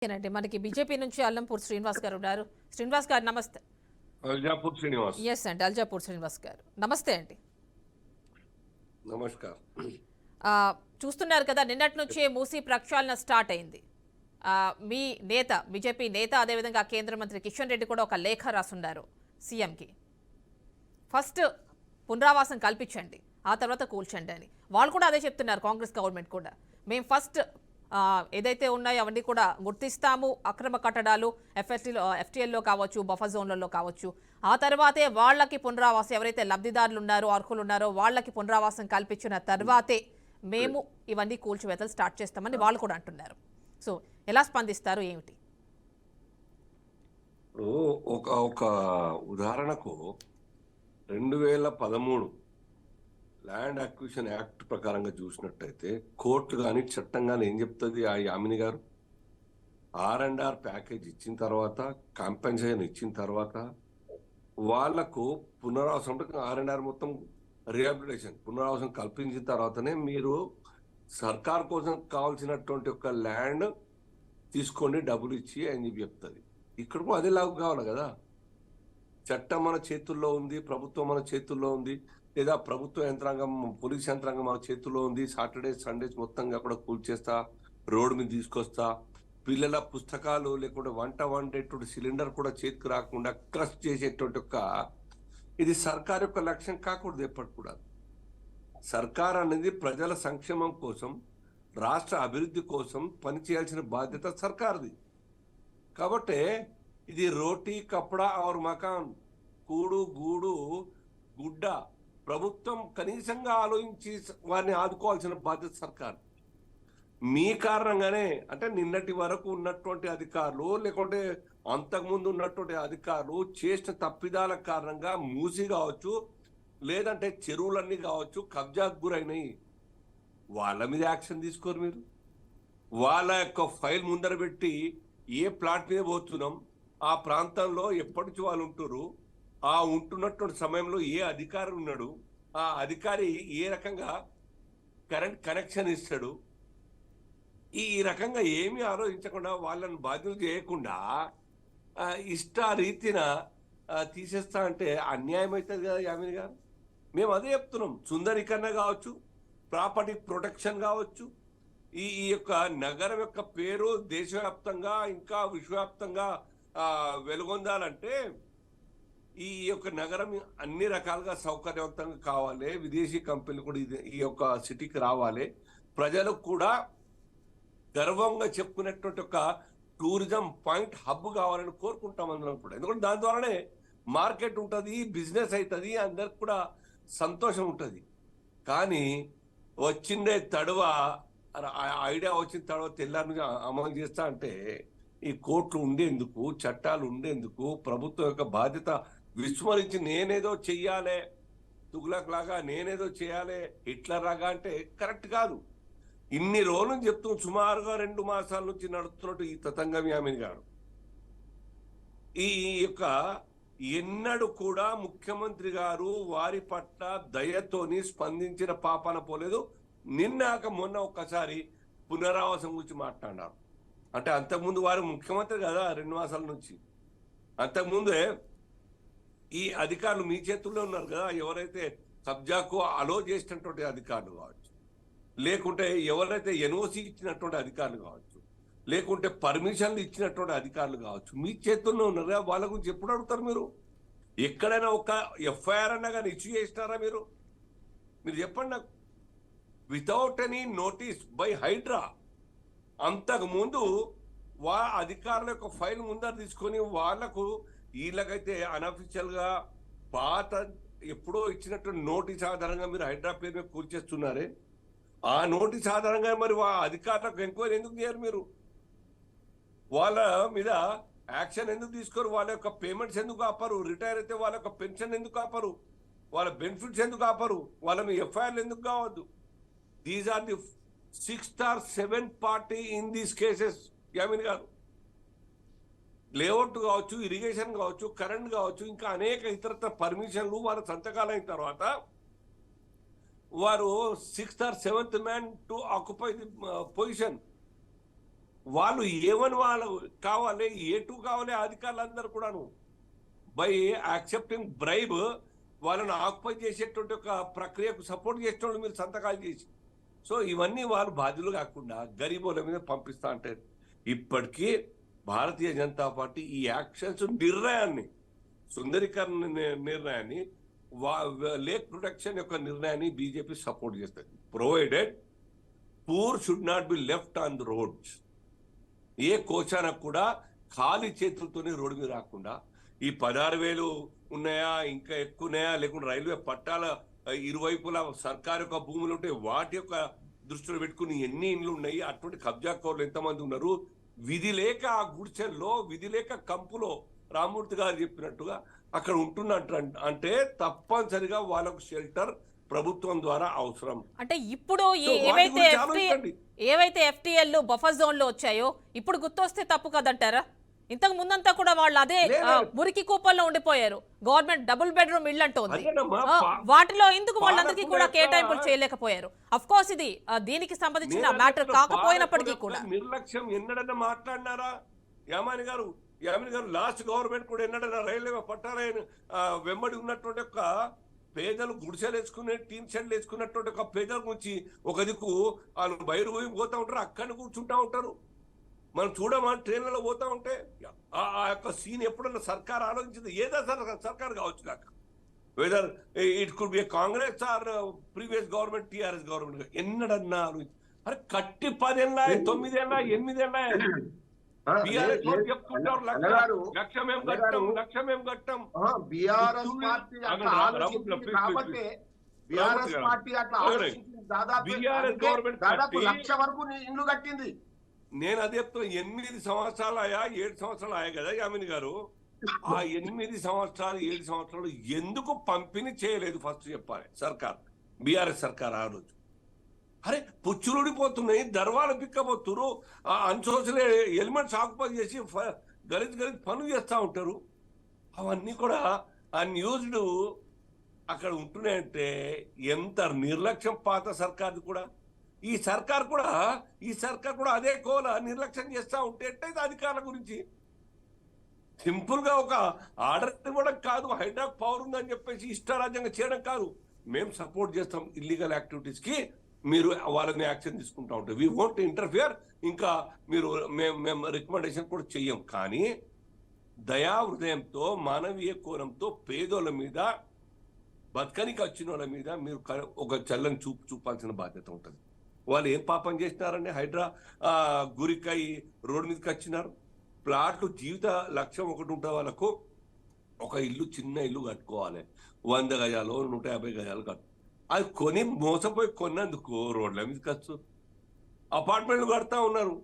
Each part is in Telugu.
ఓకేనండి. మనకి బీజేపీ నుంచి అల్లంపూర్ శ్రీనివాస్ గారు ఉన్నారు. శ్రీనివాస్ గారు నమస్తే. అల్జాపూర్ శ్రీనివాస్. ఎస్ అండి, అల్జాపూర్ శ్రీనివాస్ గారు నమస్తే అండి. నమస్కారం. ఆ, చూస్తున్నారు కదా, నిన్నటి నుంచే మూసీ ప్రక్షాళన స్టార్ట్ అయింది. మీ నేత, బీజేపీ నేత, అదేవిధంగా కేంద్ర మంత్రి కిషన్ రెడ్డి కూడా ఒక లేఖ రాసున్నారు సీఎంకి. ఫస్ట్ పునరావాసం కల్పించండి, ఆ తర్వాత కూల్చండి అని. వాళ్ళు కూడా అదే చెప్తున్నారు, కాంగ్రెస్ గవర్నమెంట్ కూడా. మేము ఫస్ట్ ఏదైతే ఉన్నాయో అవన్నీ కూడా గుర్తిస్తాము, అక్రమ కట్టడాలు ఎఫ్టీఎల్లో కావచ్చు, బఫర్ జోన్లలో కావచ్చు. ఆ తర్వాతే వాళ్ళకి పునరావాసం, ఎవరైతే లబ్ధిదారులు ఉన్నారో, అర్హులు ఉన్నారో వాళ్ళకి పునరావాసం కల్పించిన తర్వాతే మేము ఇవన్నీ కూల్చివేతలు స్టార్ట్ చేస్తామని వాళ్ళు కూడా అంటున్నారు. సో ఎలా స్పందిస్తారు, ఏమిటి? ఒక ఉదాహరణకు 2013 ల్యాండ్ అక్విజిషన్ యాక్ట్ ప్రకారంగా చూసినట్టయితే కోర్టు కానీ చట్టం కానీ ఏం చెప్తుంది? ఆ యామిని గారు R&R ప్యాకేజ్ ఇచ్చిన తర్వాత, కాంపెన్సేషన్ ఇచ్చిన తర్వాత వాళ్లకు పునరావాసం, R&R మొత్తం రిహాబిలిటేషన్ పునరావాసం కల్పించిన తర్వాతనే మీరు సర్కార్ కోసం కావాల్సినటువంటి ఒక ల్యాండ్ తీసుకోండి, డబ్బులు ఇచ్చి అని చెప్పి చెప్తుంది. ఇక్కడ కూడా అదే లాగు కావాలి కదా. చట్టం మన చేతుల్లో ఉంది, ప్రభుత్వం మన చేతుల్లో ఉంది, లేదా ప్రభుత్వ యంత్రాంగం, పోలీస్ యంత్రాంగం మన చేతుల్లో ఉంది. సాటర్డేస్ సండేస్ మొత్తంగా కూడా కూల్చేస్తా, రోడ్డు మీద తీసుకొస్తా, పిల్లల పుస్తకాలు లేకుంటే వంట వండేటువంటి సిలిండర్ కూడా చేతికి రాకుండా క్రష్ చేసేటువంటి ఇది సర్కార్ యొక్క లక్ష్యం కాకూడదు ఎప్పటి కూడా. సర్కార్ అనేది ప్రజల సంక్షేమం కోసం, రాష్ట్ర అభివృద్ధి కోసం పనిచేయాల్సిన బాధ్యత సర్కార్ది. కాబట్టి ఇది రోటీ కపడా ఆర్ మకాన్, కూడు గూడు గుడ్డ, ప్రభుత్వం కనీసంగా ఆలోచించి వారిని ఆదుకోవాల్సిన బాధ్యత సర్కార్. మీ కారణంగానే, అంటే నిన్నటి వరకు ఉన్నటువంటి అధికారులు లేకుంటే అంతకుముందు ఉన్నటువంటి అధికారులు చేసిన తప్పిదాల కారణంగా మూసి కావచ్చు, లేదంటే చెరువులన్నీ కావచ్చు కబ్జాకు గురైనాయి. వాళ్ళ మీద యాక్షన్ తీసుకోరు మీరు. వాళ్ళ యొక్క ఫైల్ ముందర పెట్టి ఏ ప్లాట్ మీద పోతున్నాం, ఆ ప్రాంతంలో ఎప్పటి నుంచి వాళ్ళు ఉంటున్నారు, ఆ ఉంటున్నటువంటి సమయంలో ఏ అధికారి ఉన్నాడు, ఆ అధికారి ఏ రకంగా కరెంట్ కనెక్షన్ ఇస్తాడు, ఈ రకంగా ఏమీ ఆలోచించకుండా వాళ్ళని బాధ్యత చేయకుండా ఇష్ట రీతిన తీసేస్తా అంటే అన్యాయం అవుతుంది కదా యామిని గారు. మేము అదే చెప్తున్నాం. సుందరీకరణ కావచ్చు, ప్రాపర్టీ ప్రొటెక్షన్ కావచ్చు, ఈ యొక్క నగరం యొక్క పేరు దేశవ్యాప్తంగా ఇంకా విశ్వవ్యాప్తంగా వెలుగొందాలంటే ఈ యొక్క నగరం అన్ని రకాలుగా సౌకర్యవంతంగా కావాలి. విదేశీ కంపెనీలు కూడా ఈ యొక్క సిటీకి రావాలి. ప్రజలకు కూడా గర్వంగా చెప్పుకునేటువంటి ఒక టూరిజం పాయింట్ హబ్ కావాలని కోరుకుంటాం అందరం కూడా. ఎందుకంటే దాని ద్వారానే మార్కెట్ ఉంటుంది, బిజినెస్ అవుతుంది, అందరికి కూడా సంతోషం ఉంటుంది. కానీ వచ్చిండే తడవ, ఐడియా వచ్చిన తర్వాత తెల్లారి అమలు చేస్తా అంటే ఈ కోర్టులు ఉండేందుకు, చట్టాలు ఉండేందుకు, ప్రభుత్వం యొక్క బాధ్యత విస్మరించి నేనేదో చెయ్యాలి, తుగ్లక్ లాగా నేనేదో చేయాలి, హిట్లర్ లాగా అంటే కరెక్ట్ కాదు. ఇన్ని రోజులు చెప్తూ సుమారుగా 2 మాసాల నుంచి నడుస్తున్నట్టు ఈ తతంగం యామిని గారు ఈ యొక్క ఎన్నడూ కూడా ముఖ్యమంత్రి గారు వారి పట్ల దయతోని స్పందించిన పాపాన పోలేదు. నిన్నాక మొన్న ఒక్కసారి పునరావాసం గురించి మాట్లాడారు. అంటే అంతకుముందు వారు ముఖ్యమంత్రి కదా 2 మాసాల నుంచి. అంతకుముందే ఈ అధికారులు మీ చేతుల్లో ఉన్నారు కదా. ఎవరైతే కబ్జాకు అలో చేసినటువంటి అధికారులు కావచ్చు, లేకుంటే ఎవరైతే ఎన్ఓసి ఇచ్చినటువంటి అధికారులు కావచ్చు, లేకుంటే పర్మిషన్లు ఇచ్చినటువంటి అధికారులు కావచ్చు, మీ చేతుల్లో ఉన్నారు కదా. వాళ్ళ గురించి ఎప్పుడు అడుగుతారు మీరు? ఎక్కడైనా ఒక ఎఫ్ఐఆర్ అన్నా కానీ ఇష్యూ చేసినారా మీరు? మీరు చెప్పండి నాకు. Without any notice by HYDRAA. అంతకుముందు అధికారుల యొక్క ఫైల్ ముందర తీసుకొని వాళ్లకు, వీళ్ళకైతే అన్అఫిషియల్గా పాత ఎప్పుడో ఇచ్చినట్టు నోటీస్ ఆధారంగా మీరు హైడ్రా పేరు మీద కూర్చేస్తున్నారే. ఆ నోటీస్ ఆధారంగా మరి అధికారులకు ఎంక్వైరీ ఎందుకు చేయరు మీరు? వాళ్ళ మీద యాక్షన్ ఎందుకు తీసుకోరు? వాళ్ళ యొక్క పేమెంట్స్ ఎందుకు ఆపరు? రిటైర్ అయితే వాళ్ళ యొక్క పెన్షన్ ఎందుకు ఆపరు? వాళ్ళ బెనిఫిట్స్ ఎందుకు ఆపరు? వాళ్ళ మీద ఎఫ్ఐఆర్లు ఎందుకు కావద్దు? These are the 6th or 7th party in these cases Yamini గారు. లేఅవుట్ కావచ్చు, ఇరిగేషన్ కావచ్చు, కరెంట్ కావచ్చు, ఇంకా అనేక ఇతరత్ర పర్మిషన్లు వాళ్ళ సంతకాలు అయిన తర్వాత వారు 6th or 7th man to occupy the position. వాళ్ళు ఏమని వాళ్ళు కావాలి, ఏ2 కావాలి అధికారులందరూ కూడాను బై యాక్సెప్టింగ్ బ్రైబ్ వాళ్ళని ఆక్యుపై చేసేటువంటి ఒక ప్రక్రియకు సపోర్ట్ చేసేటోళ్ళు మీరు సంతకాలు చేసి. సో ఇవన్నీ వాళ్ళు బాధ్యులు కాకుండా గరీబుల మీద పంపిస్తా అంటే ఇప్పటికీ భారతీయ జనతా పార్టీ ఈ యాక్షన్స్ నిర్ణయాన్ని, సుందరీకరణ నిర్ణయాన్ని, లేక్ ప్రొటెక్షన్ యొక్క నిర్ణయాన్ని బీజేపీ సపోర్ట్ చేస్తుంది. Provided poor should not be left on the roads. ఏ కోశానికి కూడా ఖాళీ చేతులతోనే రోడ్డు మీద రాకుండా ఈ 16,000 ఉన్నాయా ఇంకా ఎక్కువ ఉన్నాయా, లేకుంటే రైల్వే పట్టాల ఇరువైపులా సర్కారు యొక్క భూములు ఉంటే వాటి యొక్క దృష్టిలో పెట్టుకుని ఎన్ని ఇండ్లు ఉన్నాయి, అటువంటి కబ్జాకోర్లు ఎంతమంది ఉన్నారు, విధి లేక ఆ గుడిసెల్లో, విధి లేక కంపులో రామూర్తి గారు చెప్పినట్టుగా అక్కడ ఉంటున్నట్టు అంటే తప్పనిసరిగా వాళ్ళకు షెల్టర్ ప్రభుత్వం ద్వారా అవసరం. అంటే ఇప్పుడు ఏవైతే ఎఫ్టీఎల్ బఫర్ జోన్ లో వచ్చాయో ఇప్పుడు గుర్తొస్తే తప్పు కదంటారా? ఇంతకు ముందంతా కూడా వాళ్ళు అదే మురికి కూపంలో ఉండిపోయారు. గవర్నమెంట్ డబుల్ బెడ్రూమ్ ఇల్లు అంటోంది, వాటిలో ఎందుకు వాళ్ళందరికీ కూడా కేటాయింపులు చేయలేకపోయారు? అఫ్ కోర్స్ ఇది దీనికి సంబంధించిన మ్యాటర్ కాకపోయినప్పటికీ కూడా నిర్లక్ష్యం ఎన్నడన్నా మాట్లాడినారా యామాని గారు? లాస్ట్ గవర్నమెంట్ కూడా ఎన్నడన్నా రైల్వే పట్టాల వెంబడి ఉన్నటువంటి ఒక పేదలు గుడిసెలు వేసుకునే టీన్ షెడ్లు వేసుకున్నటువంటి ఒక పేదల గురించి ఒక దిక్కు వాళ్ళు బయలు పోతా ఉంటారు, అక్కడ కూర్చుంటా ఉంటారు. మనం చూడమా ట్రైన్లలో పోతా ఉంటే ఆ యొక్క సీన్ ఎప్పుడన్నా సర్కార్ ఆలోచించింది? ఏదో సర్కార్ కావచ్చు కాక, whether it could be Congress or previous government, TRS government, ఎన్నడన్నా అరే కట్టి 10 ఏళ్ళ 9 ఏళ్ళ 8 ఏళ్ళ బీఆర్ఎస్ చెప్తుంటారు లక్ష్యం కట్టం. బీఆర్ఎస్ పార్టీ అట్లా ఆలోచించింది కాబట్టి బీఆర్ఎస్ పార్టీ అట్లా ఆలోచించింది. దాదాపు 1,00,000 వరకు ఇండ్లు కట్టింది. నేను అది చెప్తున్నా. 8 సంవత్సరాలు ఆయా 7 సంవత్సరాలు ఆయా కదా యామిని గారు. ఆ 8 సంవత్సరాలు 7 సంవత్సరాలు ఎందుకు పంపిణీ చేయలేదు ఫస్ట్ చెప్పాలి సర్కార్, బీఆర్ఎస్ సర్కార్. ఆ రోజు అరే పుచ్చులుడిపోతున్నాయి, దర్వాలు పిక్కబోతున్నారు, అన్సోషల్ ఎలిమెంట్స్ ఆక్యుపై చేసి గలీజ్ పనులు చేస్తూ ఉంటారు. అవన్నీ కూడా అన్యూజ్డ్ అక్కడ ఉంటున్నాయంటే ఎంత నిర్లక్ష్యం పాత సర్కార్ది కూడా. ఈ సర్కార్ కూడా అదే కోల నిర్లక్ష్యం చేస్తూ ఉంటే ఎట్టయితే అధికారుల గురించి సింపుల్ గా ఒక ఆర్డర్ ఇవ్వడం కాదు, హైడ్రాక్ పవర్ ఉందని చెప్పేసి ఇష్టారాజ్యంగా చేయడం కాదు. మేము సపోర్ట్ చేస్తాం ఇల్లీగల్ యాక్టివిటీస్ కి, మీరు వాళ్ళని యాక్షన్ తీసుకుంటా ఉంటాం. We won't interfere. ఇంకా మీరు మేము రికమెండేషన్ కూడా చెయ్యం. కానీ దయా హృదయంతో, మానవీయ కోణంతో పేదోళ్ళ మీద, బతకనికి వచ్చిన వాళ్ళ మీద మీరు ఒక చల్లని చూపాల్సిన బాధ్యత ఉంటుంది. వాళ్ళు ఏం పాపం చేసినారండి? హైడ్రా గురికై రోడ్డు మీదకి వచ్చినారు. ప్లాట్లు జీవిత లక్ష్యం ఒకటి ఉంటుంది వాళ్ళకు. ఒక ఇల్లు, చిన్న ఇల్లు కట్టుకోవాలి, 100 గజాలు 150 గజాలు కట్టు. అది కొని మోసపోయి కొన్నందుకు రోడ్ల మీద ఖర్చు, అపార్ట్మెంట్లు కడతా ఉన్నారు.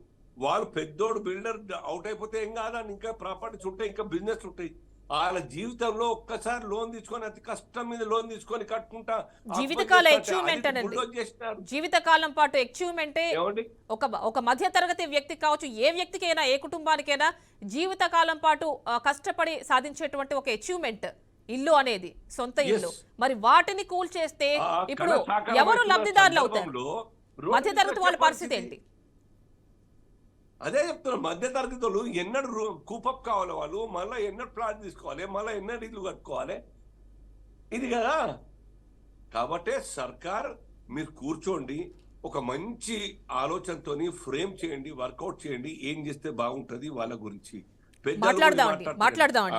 వాళ్ళు పెద్దోడు బిల్డర్ అవుట్ అయిపోతే ఏం కాదని ఇంకా ప్రాపర్టీస్ ఉంటాయి, ఇంకా బిజినెస్ ఉంటాయి. వాళ్ళ జీవితంలో ఒక్కసారి లోన్ తీసుకొని అతి కష్టం మీద లోన్ తీసుకొని కట్టుకుంటా జీవితకాల అచీవ్మెంట్ అనేది, జీవితకాలం పాటు అచీవ్మెంటే ఒక మధ్య తరగతి వ్యక్తి కావచ్చు, ఏ వ్యక్తికైనా ఏ కుటుంబానికైనా జీవితకాలం పాటు కష్టపడి సాధించేటువంటి ఒక అచీవ్మెంట్ ఇల్లు అనేది, సొంత ఇల్లు. మరి వాటిని కూల్ చేస్తే ఇప్పుడు ఎవరు లబ్ధిదారులు అవుతారు? మధ్య తరగతి వాళ్ళ పరిస్థితి ఏంటి? అదే చెప్తున్నా. మధ్య తరగతి వాళ్ళు ఎన్నడూ కూపప్ కావాలి, వాళ్ళు మళ్ళీ ఎన్నడూ ప్లాట్ తీసుకోవాలి, మళ్ళీ ఎన్నడూ ఇల్లు కట్టుకోవాలి, ఇది కదా. కాబట్టి సర్కార్ మీరు కూర్చోండి, ఒక మంచి ఆలోచనతోని ఫ్రేమ్ చేయండి, వర్కౌట్ చేయండి, ఏం చేస్తే బాగుంటది వాళ్ళ గురించి. మాట్లాడదాం.